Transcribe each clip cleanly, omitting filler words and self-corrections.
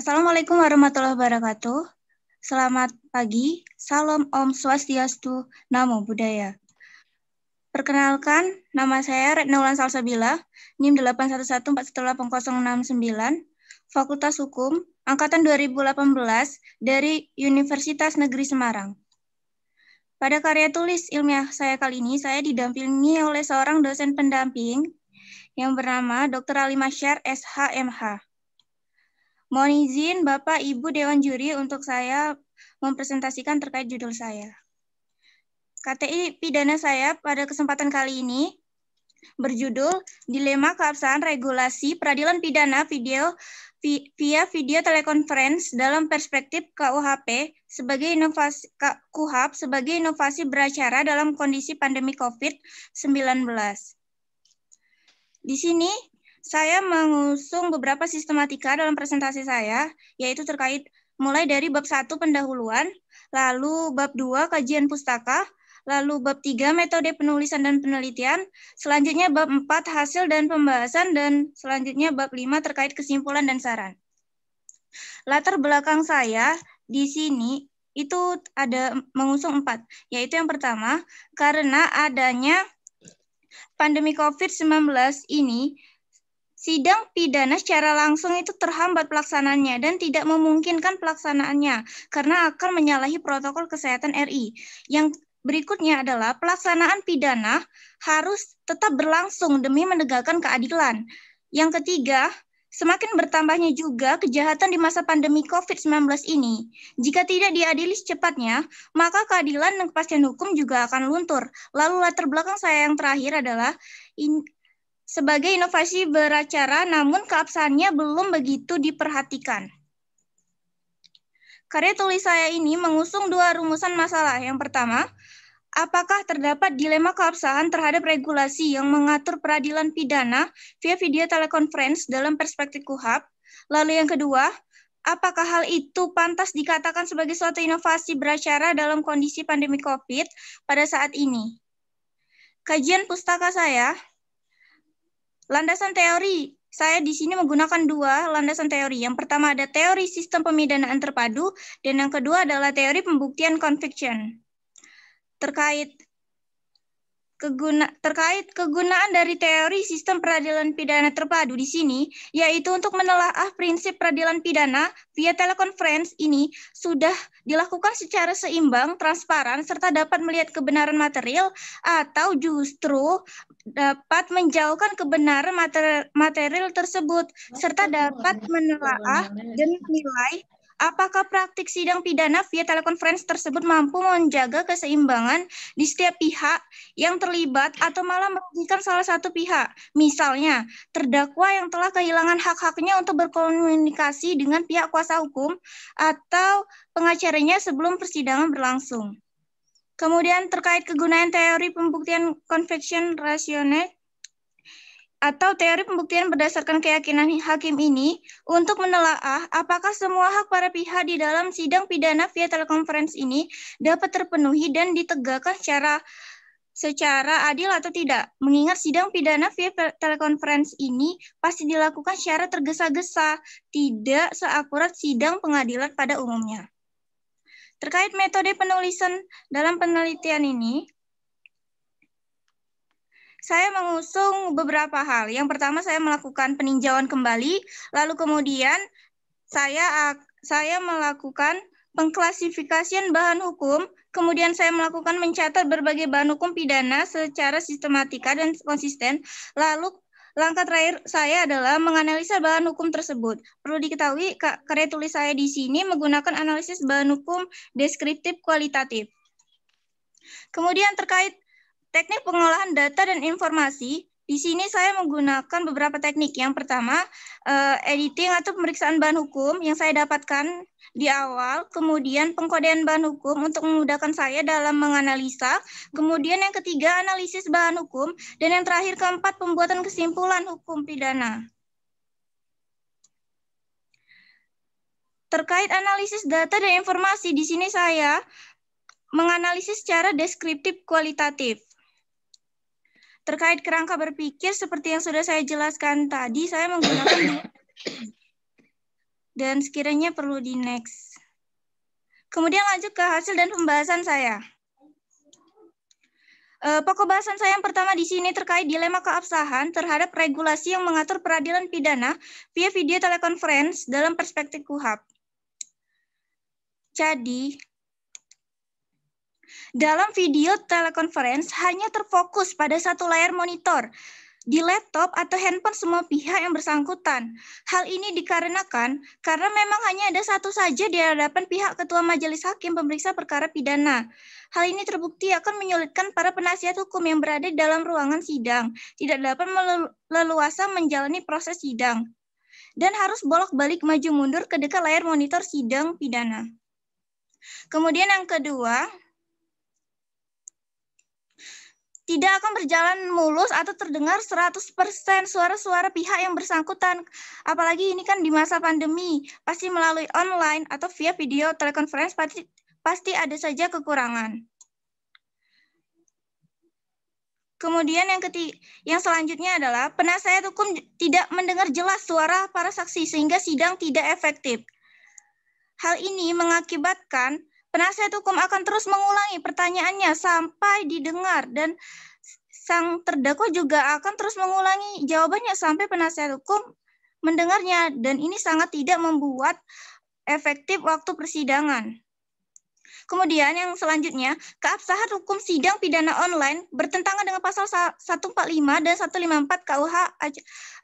Assalamualaikum warahmatullahi wabarakatuh. Selamat pagi, salam Om Swastiastu, Namo Buddhaya. Perkenalkan, nama saya Retna Wulan Salsabila, NIM 811411809, Fakultas Hukum, Angkatan 2018 dari Universitas Negeri Semarang. Pada karya tulis ilmiah saya kali ini, saya didampingi oleh seorang dosen pendamping yang bernama Dr. Ali Masyar, SHMH. Mohon izin Bapak Ibu Dewan Juri untuk saya mempresentasikan terkait judul saya. KTI pidana saya pada kesempatan kali ini berjudul Dilema Keabsahan Regulasi Peradilan Pidana via video telekonferensi dalam perspektif KUHP sebagai inovasi KUHP sebagai inovasi beracara dalam kondisi pandemi COVID-19. Di sini saya mengusung beberapa sistematika dalam presentasi saya, yaitu terkait mulai dari bab 1 pendahuluan, lalu bab 2 kajian pustaka, lalu bab 3 metode penulisan dan penelitian, selanjutnya bab 4 hasil dan pembahasan, dan selanjutnya bab 5 terkait kesimpulan dan saran. Latar belakang saya di sini itu ada mengusung 4, yaitu yang pertama, karena adanya pandemi COVID-19 ini, sidang pidana secara langsung itu terhambat pelaksanaannya dan tidak memungkinkan pelaksanaannya karena akan menyalahi protokol kesehatan RI. Yang berikutnya adalah pelaksanaan pidana harus tetap berlangsung demi menegakkan keadilan. Yang ketiga, semakin bertambahnya juga kejahatan di masa pandemi COVID-19 ini. Jika tidak diadili secepatnya, maka keadilan dan kepastian hukum juga akan luntur. Lalu latar belakang saya yang terakhir adalah sebagai inovasi beracara, namun keabsahannya belum begitu diperhatikan. Karya tulis saya ini mengusung 2 rumusan masalah. Yang pertama, apakah terdapat dilema keabsahan terhadap regulasi yang mengatur peradilan pidana via video telekonferensi dalam perspektif KUHP? Lalu yang kedua, apakah hal itu pantas dikatakan sebagai suatu inovasi beracara dalam kondisi pandemi COVID pada saat ini? Kajian pustaka saya, landasan teori, saya di sini menggunakan 2 landasan teori. Yang pertama ada teori sistem pemidanaan terpadu, dan yang kedua adalah teori pembuktian conviction. Terkait kegunaan dari teori sistem peradilan pidana terpadu di sini, yaitu untuk menelaah prinsip peradilan pidana via telekonferensi ini sudah dilakukan secara seimbang, transparan, serta dapat melihat kebenaran material atau justru dapat menjauhkan kebenaran material tersebut, serta dapat menelaah dan menilai apakah praktik sidang pidana via telekonferensi tersebut mampu menjaga keseimbangan di setiap pihak yang terlibat atau malah merugikan salah satu pihak. Misalnya, terdakwa yang telah kehilangan hak-haknya untuk berkomunikasi dengan pihak kuasa hukum atau pengacaranya sebelum persidangan berlangsung. Kemudian terkait kegunaan teori pembuktian conviction rationale atau teori pembuktian berdasarkan keyakinan hakim ini untuk menelaah apakah semua hak para pihak di dalam sidang pidana via telekonferensi ini dapat terpenuhi dan ditegakkan secara adil atau tidak. Mengingat sidang pidana via telekonferensi ini pasti dilakukan secara tergesa-gesa, tidak seakurat sidang pengadilan pada umumnya. Terkait metode penulisan dalam penelitian ini, saya mengusung beberapa hal. Yang pertama, saya melakukan peninjauan kembali, lalu kemudian saya melakukan pengklasifikasian bahan hukum, kemudian saya melakukan mencatat berbagai bahan hukum pidana secara sistematika dan konsisten, lalu langkah terakhir saya adalah menganalisa bahan hukum tersebut. Perlu diketahui, karya tulis saya di sini menggunakan analisis bahan hukum deskriptif kualitatif. Kemudian terkait teknik pengolahan data dan informasi, di sini saya menggunakan beberapa teknik. Yang pertama, editing atau pemeriksaan bahan hukum yang saya dapatkan di awal, kemudian pengkodean bahan hukum untuk memudahkan saya dalam menganalisa, kemudian yang ketiga, analisis bahan hukum, dan yang terakhir keempat, pembuatan kesimpulan hukum pidana. Terkait analisis data dan informasi, di sini saya menganalisis secara deskriptif kualitatif. Terkait kerangka berpikir, seperti yang sudah saya jelaskan tadi, saya menggunakan dan sekiranya perlu di next. Kemudian lanjut ke hasil dan pembahasan saya. Pokok bahasan saya yang pertama di sini terkait dilema keabsahan terhadap regulasi yang mengatur peradilan pidana via video telekonferensi dalam perspektif KUHP. Jadi, dalam video telekonferensi hanya terfokus pada satu layar monitor di laptop atau handphone semua pihak yang bersangkutan. Hal ini dikarenakan karena memang hanya ada satu saja di hadapan pihak ketua majelis hakim pemeriksa perkara pidana. Hal ini terbukti akan menyulitkan para penasihat hukum yang berada di dalam ruangan sidang, tidak dapat leluasa menjalani proses sidang, dan harus bolak-balik maju mundur ke dekat layar monitor sidang pidana. Kemudian yang kedua, tidak akan berjalan mulus atau terdengar 100% suara-suara pihak yang bersangkutan. Apalagi ini kan di masa pandemi, pasti melalui online atau via video telekonferensi pasti ada saja kekurangan. Kemudian yang selanjutnya adalah penasihat hukum tidak mendengar jelas suara para saksi sehingga sidang tidak efektif. Hal ini mengakibatkan penasihat hukum akan terus mengulangi pertanyaannya sampai didengar dan sang terdakwa juga akan terus mengulangi jawabannya sampai penasihat hukum mendengarnya, dan ini sangat tidak membuat efektif waktu persidangan. Kemudian yang selanjutnya, keabsahan hukum sidang pidana online bertentangan dengan pasal 145 dan 154 KUH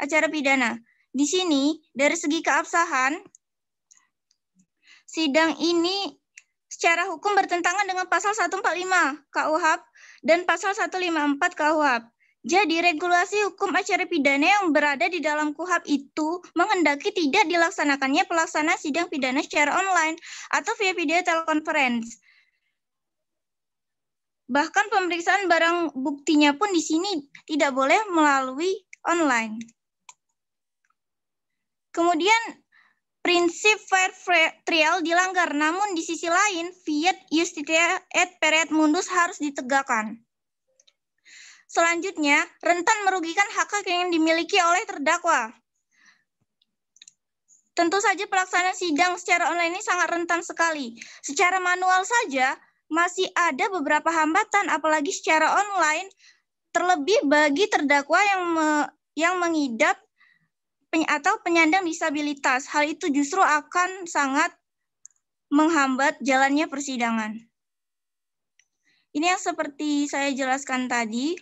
acara pidana. Di sini dari segi keabsahan sidang ini secara hukum bertentangan dengan pasal 145 KUHP dan pasal 154 KUHP. Jadi, regulasi hukum acara pidana yang berada di dalam KUHP itu menghendaki tidak dilaksanakannya pelaksanaan sidang pidana secara online atau via video telekonferensi. Bahkan pemeriksaan barang buktinya pun di sini tidak boleh melalui online. Kemudian, prinsip fair trial dilanggar, namun di sisi lain, fiat justitia et pereat mundus harus ditegakkan. Selanjutnya, rentan merugikan hak-hak yang dimiliki oleh terdakwa. Tentu saja pelaksanaan sidang secara online ini sangat rentan sekali. Secara manual saja, masih ada beberapa hambatan, apalagi secara online, terlebih bagi terdakwa yang mengidap atau penyandang disabilitas. Hal itu justru akan sangat menghambat jalannya persidangan. Ini yang seperti saya jelaskan tadi.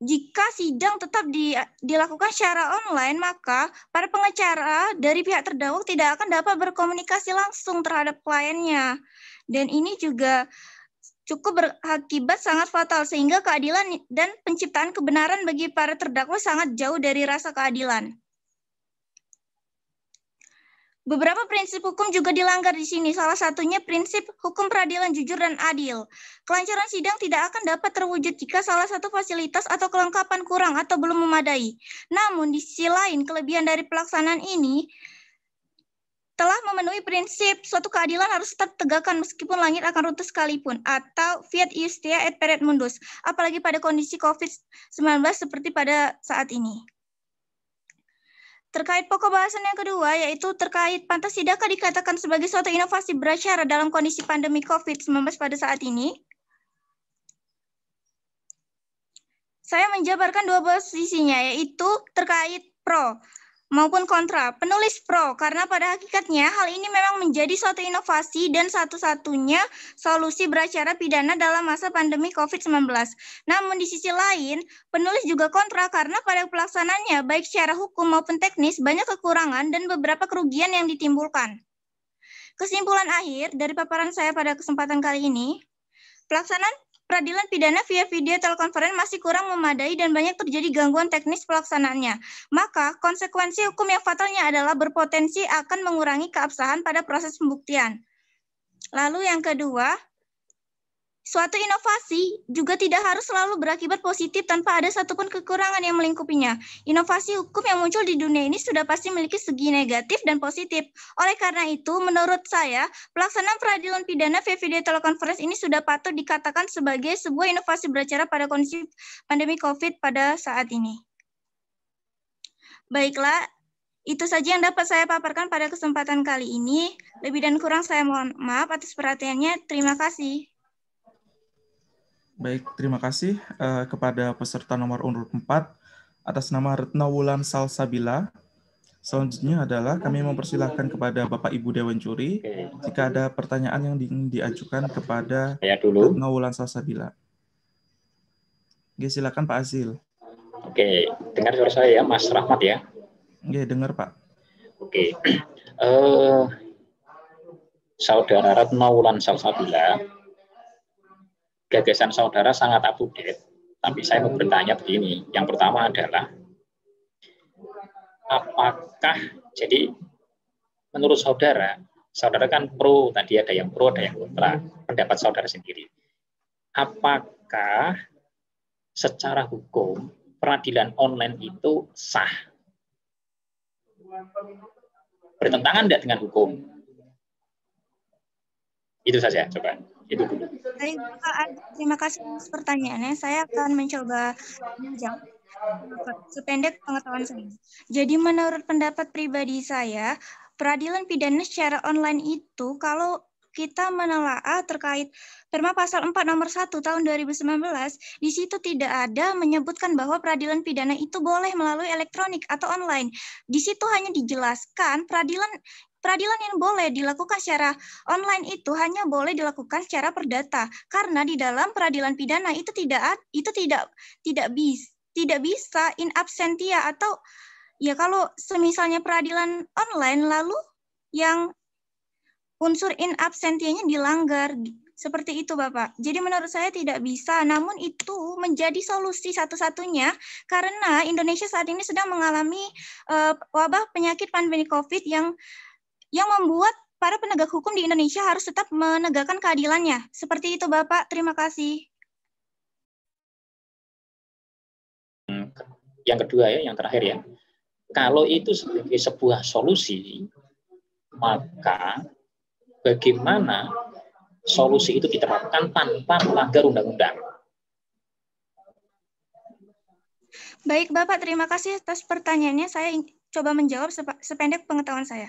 Jika sidang tetap dilakukan secara online, maka para pengacara dari pihak terdakwa tidak akan dapat berkomunikasi langsung terhadap kliennya. Dan ini juga cukup berakibat sangat fatal, sehingga keadilan dan penciptaan kebenaran bagi para terdakwa sangat jauh dari rasa keadilan. Beberapa prinsip hukum juga dilanggar di sini, salah satunya prinsip hukum peradilan jujur dan adil. Kelancaran sidang tidak akan dapat terwujud jika salah satu fasilitas atau kelengkapan kurang atau belum memadai. Namun di sisi lain, kelebihan dari pelaksanaan ini telah memenuhi prinsip suatu keadilan harus tetap tegakkan meskipun langit akan runtuh sekalipun, atau fiat justitia et pereat mundus, apalagi pada kondisi COVID-19 seperti pada saat ini. Terkait pokok bahasan yang kedua, yaitu terkait pantas tidakkah dikatakan sebagai suatu inovasi beracara dalam kondisi pandemi COVID-19 pada saat ini. Saya menjabarkan dua posisinya, yaitu terkait pro maupun kontra. Penulis pro, karena pada hakikatnya hal ini memang menjadi suatu inovasi dan satu-satunya solusi beracara pidana dalam masa pandemi COVID-19. Namun di sisi lain, penulis juga kontra karena pada pelaksanaannya, baik secara hukum maupun teknis, banyak kekurangan dan beberapa kerugian yang ditimbulkan. Kesimpulan akhir dari paparan saya pada kesempatan kali ini, pelaksanaan peradilan pidana via video telekonferensi masih kurang memadai dan banyak terjadi gangguan teknis pelaksanaannya. Maka, konsekuensi hukum yang fatalnya adalah berpotensi akan mengurangi keabsahan pada proses pembuktian. Lalu yang kedua, suatu inovasi juga tidak harus selalu berakibat positif tanpa ada satupun kekurangan yang melingkupinya. Inovasi hukum yang muncul di dunia ini sudah pasti memiliki segi negatif dan positif. Oleh karena itu, menurut saya, pelaksanaan peradilan pidana via video telekonferensi ini sudah patut dikatakan sebagai sebuah inovasi beracara pada kondisi pandemi COVID pada saat ini. Baiklah, Itu saja yang dapat saya paparkan pada kesempatan kali ini. Lebih dan kurang saya mohon maaf atas perhatiannya. Terima kasih. Baik, terima kasih kepada peserta nomor urut 4 atas nama Retno Wulan Salsabila. Selanjutnya adalah kami mempersilahkan kepada Bapak Ibu Dewan Juri jika ada pertanyaan yang diajukan kepada Retno Wulan Salsabila. Oke, silakan Pak Azil. Oke, dengar suara saya ya, Mas Rahmat ya? Oke, dengar Pak. Oke, Saudara Retno Wulan Salsabila, gagasan saudara sangat up to date, tapi saya mau bertanya begini. Yang pertama adalah, apakah, jadi menurut saudara kan pro, tadi ada yang pro, ada yang kontra, pendapat saudara sendiri. Apakah secara hukum peradilan online itu sah? Bertentangan tidak dengan hukum? Itu saja, coba. Itu dulu. Baik, terima kasih atas pertanyaannya. Saya akan mencoba menjawab sependek pengetahuan saya. Jadi menurut pendapat pribadi saya, peradilan pidana secara online itu kalau kita menelaah terkait Perma Pasal 4 Nomor 1 Tahun 2019, di situ tidak ada menyebutkan bahwa peradilan pidana itu boleh melalui elektronik atau online. Di situ hanya dijelaskan peradilan yang boleh dilakukan secara online itu hanya boleh dilakukan secara perdata, karena di dalam peradilan pidana itu tidak bisa in absentia, atau ya kalau semisalnya peradilan online lalu yang unsur in absentianya dilanggar. Seperti itu, Bapak. Jadi menurut saya tidak bisa, namun itu menjadi solusi satu-satunya karena Indonesia saat ini sedang mengalami wabah penyakit pandemi COVID yang membuat para penegak hukum di Indonesia harus tetap menegakkan keadilannya. Seperti itu, Bapak. Terima kasih. Yang kedua ya, yang terakhir ya. Kalau itu sebagai sebuah solusi, maka bagaimana solusi itu diterapkan tanpa melanggar undang-undang? Baik, Bapak. Terima kasih atas pertanyaannya. Saya coba menjawab sependek pengetahuan saya.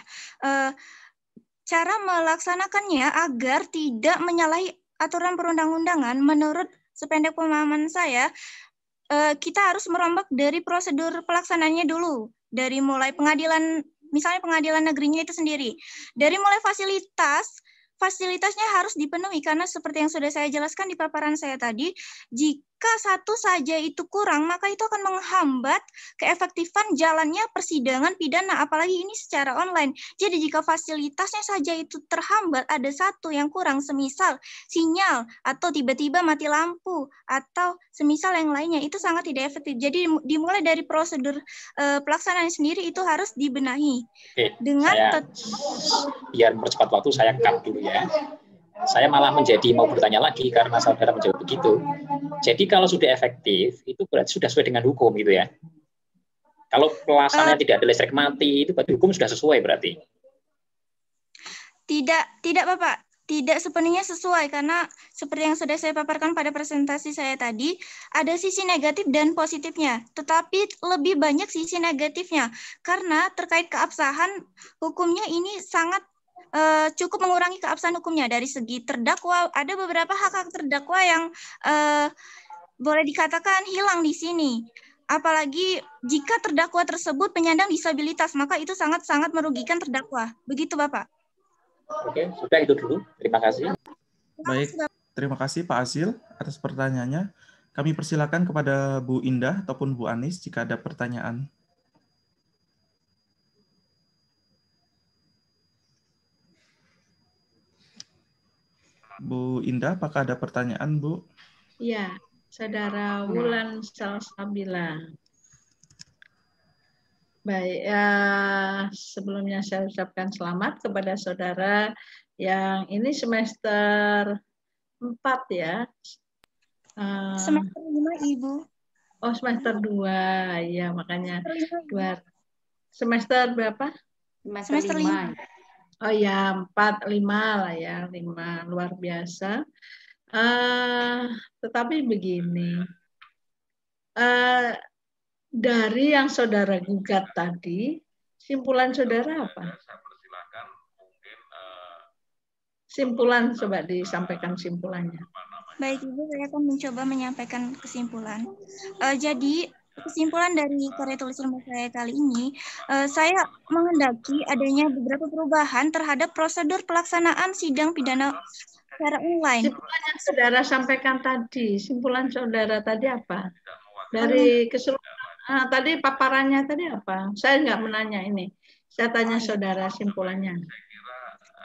Cara melaksanakannya agar tidak menyalahi aturan perundang-undangan, menurut sependek pemahaman saya, kita harus merombak dari prosedur pelaksananya dulu. Dari mulai pengadilan, misalnya pengadilan negerinya itu sendiri. Dari mulai fasilitasnya harus dipenuhi, karena seperti yang sudah saya jelaskan di paparan saya tadi, jika satu saja itu kurang, maka itu akan menghambat keefektifan jalannya persidangan pidana, apalagi ini secara online. Jadi jika fasilitasnya saja itu terhambat, ada satu yang kurang, semisal sinyal, atau tiba-tiba mati lampu, atau semisal yang lainnya, itu sangat tidak efektif. Jadi dimulai dari prosedur pelaksanaan sendiri itu harus dibenahi. Oke, dengan biar mempercepat waktu, saya cut dulu ya. Saya malah menjadi mau bertanya lagi karena saudara menjawab begitu. Jadi kalau sudah efektif, itu berarti sudah sesuai dengan hukum gitu ya. Kalau pelaksanaannya tidak ada listrik mati, itu berarti hukum sudah sesuai berarti. Tidak Bapak. Tidak sepenuhnya sesuai, karena seperti yang sudah saya paparkan pada presentasi saya tadi, ada sisi negatif dan positifnya. Tetapi lebih banyak sisi negatifnya, karena terkait keabsahan hukumnya ini sangat cukup mengurangi keabsahan hukumnya. Dari segi terdakwa, ada beberapa hak-hak terdakwa yang boleh dikatakan hilang di sini. Apalagi jika terdakwa tersebut penyandang disabilitas, maka itu sangat-sangat merugikan terdakwa. Begitu, Bapak. Oke, sudah itu dulu. Terima kasih. Baik, terima kasih Pak Azil atas pertanyaannya. Kami persilakan kepada Bu Indah ataupun Bu Anis jika ada pertanyaan. Bu Indah, apakah ada pertanyaan, Bu? Iya, Saudara Wulan Salsabila. Baik, sebelumnya saya ucapkan selamat kepada saudara yang ini semester 4 ya. Semester 5, Ibu. Oh, semester 2. Ya, makanya 2. Semester berapa? Semester 5. Oh ya, 4, 5 lah ya, 5. Luar biasa. Tetapi begini, dari yang saudara gugat tadi, Simpulan saudara apa? Simpulan, coba disampaikan simpulannya. Baik Ibu, saya akan mencoba menyampaikan kesimpulan. Jadi kesimpulan dari karya tulis ilmu saya kali ini, saya menghendaki adanya beberapa perubahan terhadap prosedur pelaksanaan sidang pidana secara online. Simpulan yang saudara sampaikan tadi, simpulan saudara tadi apa? Dari keseluruhan tadi paparannya tadi apa? Saya nggak menanya ini. Saya tanya saudara simpulannya.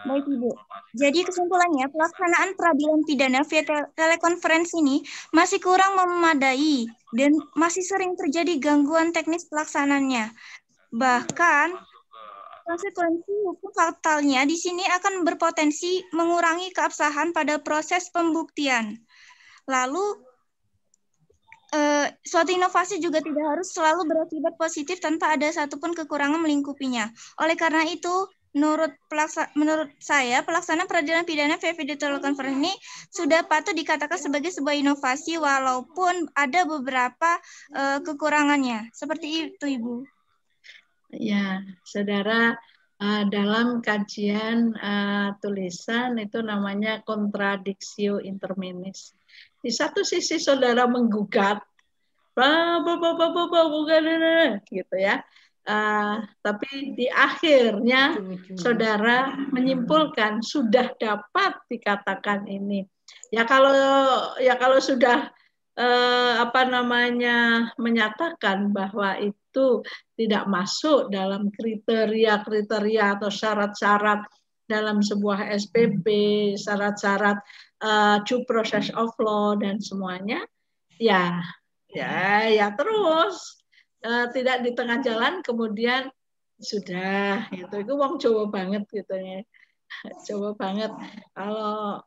Baik Ibu. Jadi kesimpulannya, pelaksanaan peradilan pidana via telekonferensi ini masih kurang memadai dan masih sering terjadi gangguan teknis pelaksanaannya. Bahkan konsekuensi hukum fatalnya di sini akan berpotensi mengurangi keabsahan pada proses pembuktian. Lalu suatu inovasi juga tidak harus selalu berakibat positif tanpa ada satupun kekurangan melingkupinya. Oleh karena itu, menurut saya, pelaksanaan peradilan pidana via video telekonferensi ini sudah patut dikatakan sebagai sebuah inovasi walaupun ada beberapa kekurangannya. Seperti itu, Ibu. Ya, saudara, dalam kajian tulisan itu namanya contradictio interminis. Di satu sisi saudara menggugat, gitu ya. Tapi di akhirnya saudara menyimpulkan sudah dapat dikatakan ini. Ya kalau sudah menyatakan bahwa itu tidak masuk dalam kriteria atau syarat-syarat dalam sebuah SPP, syarat-syarat due process of law dan semuanya, ya terus tidak di tengah jalan kemudian sudah itu wong Jawa banget gitu ya. Jawa banget kalau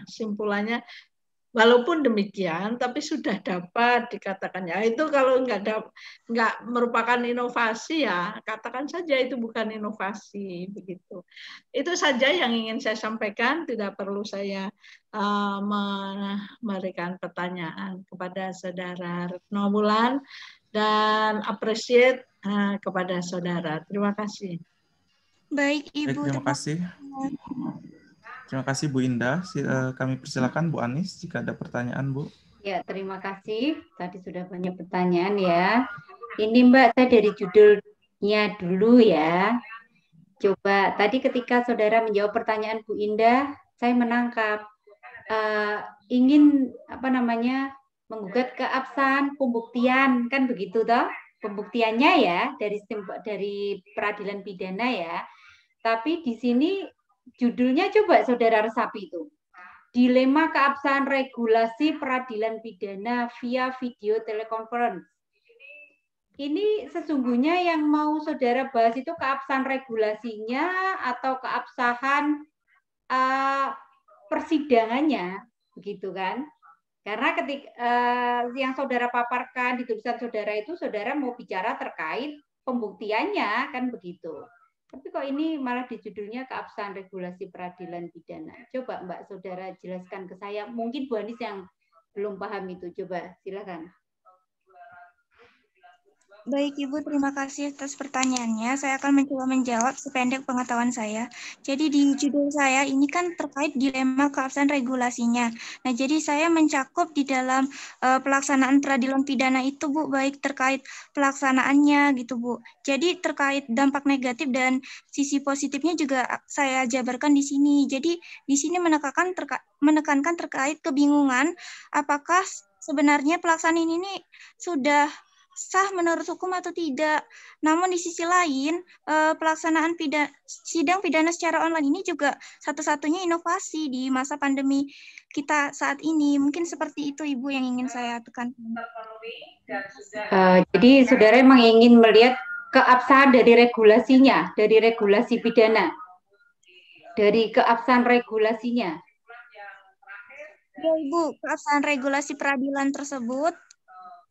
simpulannya walaupun demikian tapi sudah dapat dikatakan ya itu kalau nggak merupakan inovasi ya katakan saja itu bukan inovasi begitu. Itu saja yang ingin saya sampaikan, tidak perlu saya memberikan pertanyaan kepada saudara Retno Wulan dan appreciate kepada saudara. Terima kasih. Baik Ibu. Terima kasih. Terima kasih Bu Indah. Kami persilakan Bu Anis jika ada pertanyaan, Bu. Ya, terima kasih. Tadi sudah banyak pertanyaan ya. Ini Mbak, saya dari judulnya dulu ya. Coba tadi ketika saudara menjawab pertanyaan Bu Indah, saya menangkap ingin menggugat keabsahan pembuktian, kan begitu toh? Pembuktiannya ya dari peradilan pidana ya. Tapi di sini judulnya coba saudara resapi itu. Dilema keabsahan regulasi peradilan pidana via video telekonferensi. Ini sesungguhnya yang mau saudara bahas itu keabsahan regulasinya atau keabsahan persidangannya, begitu kan? Karena ketika yang saudara paparkan di tulisan saudara itu, saudara mau bicara terkait pembuktiannya, kan begitu. Tapi kok ini malah di judulnya keabsahan regulasi peradilan pidana. Coba Mbak saudara jelaskan ke saya. Mungkin Bu Anis yang belum paham itu. Coba silakan. Baik Ibu, terima kasih atas pertanyaannya. Saya akan mencoba menjawab sependek pengetahuan saya. Jadi di judul saya ini kan terkait dilema keabsahan regulasinya. Nah, jadi saya mencakup di dalam pelaksanaan peradilan pidana itu Bu, baik terkait pelaksanaannya gitu Bu. Jadi terkait dampak negatif dan sisi positifnya juga saya jabarkan di sini. Jadi di sini menekankan terkait kebingungan apakah sebenarnya pelaksanaan ini sudah sah menurut hukum atau tidak. Namun di sisi lain, pelaksanaan sidang pidana secara online ini juga satu-satunya inovasi di masa pandemi kita saat ini. Mungkin seperti itu Ibu yang ingin saya tekankan. Jadi saudara memang ingin melihat keabsahan dari regulasinya, dari regulasi pidana, dari keabsahan regulasinya. Ya Ibu, keabsahan regulasi peradilan tersebut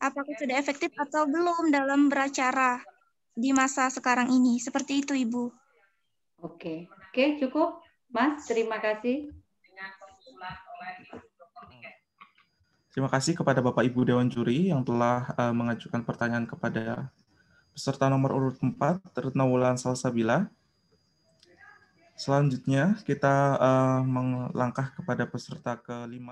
apakah sudah efektif atau belum dalam beracara di masa sekarang ini? Seperti itu, Ibu. Oke, cukup, Mas. Terima kasih. Terima kasih kepada Bapak Ibu Dewan Juri yang telah mengajukan pertanyaan kepada peserta nomor urut 4, Retna Wulan Salsabila. Selanjutnya kita melangkah kepada peserta ke-5.